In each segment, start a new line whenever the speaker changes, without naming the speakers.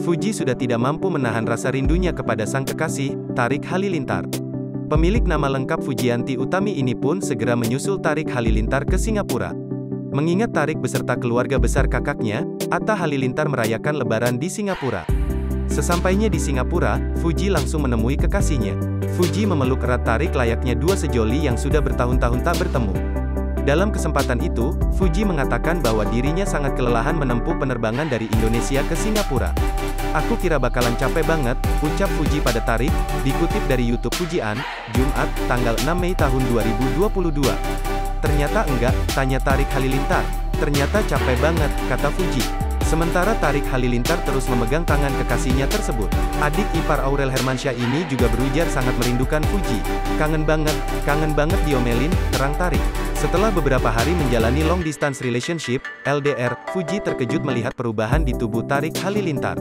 Fuji sudah tidak mampu menahan rasa rindunya kepada sang kekasih, Tarik Halilintar. Pemilik nama lengkap Fujianti Utami ini pun segera menyusul Tarik Halilintar ke Singapura. Mengingat Tarik beserta keluarga besar kakaknya, Atta Halilintar merayakan Lebaran di Singapura. Sesampainya di Singapura, Fuji langsung menemui kekasihnya. Fuji memeluk erat Tarik layaknya dua sejoli yang sudah bertahun-tahun tak bertemu. Dalam kesempatan itu, Fuji mengatakan bahwa dirinya sangat kelelahan menempuh penerbangan dari Indonesia ke Singapura. "Aku kira bakalan capek banget," ucap Fuji pada Tarik, dikutip dari YouTube Fujian, Jumat, tanggal 6 Mei tahun 2022. "Ternyata enggak," tanya Tarik Halilintar. "Ternyata capek banget," kata Fuji. Sementara Tarik Halilintar terus memegang tangan kekasihnya tersebut. Adik ipar Aurel Hermansyah ini juga berujar sangat merindukan Fuji. Kangen banget diomelin," terang Tarik. Setelah beberapa hari menjalani long distance relationship, LDR, Fuji terkejut melihat perubahan di tubuh Tarik Halilintar.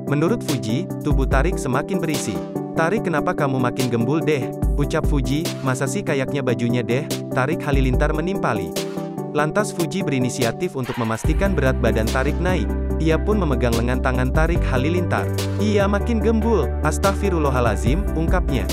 Menurut Fuji, tubuh Tarik semakin berisi. "Tarik, kenapa kamu makin gembul deh?" ucap Fuji. "Masa sih kayaknya bajunya deh?" Tarik Halilintar menimpali. Lantas Fuji berinisiatif untuk memastikan berat badan Tarik naik. Ia pun memegang lengan tangan Tarik Halilintar. "Iya, makin gembul, astagfirullahalazim," ungkapnya.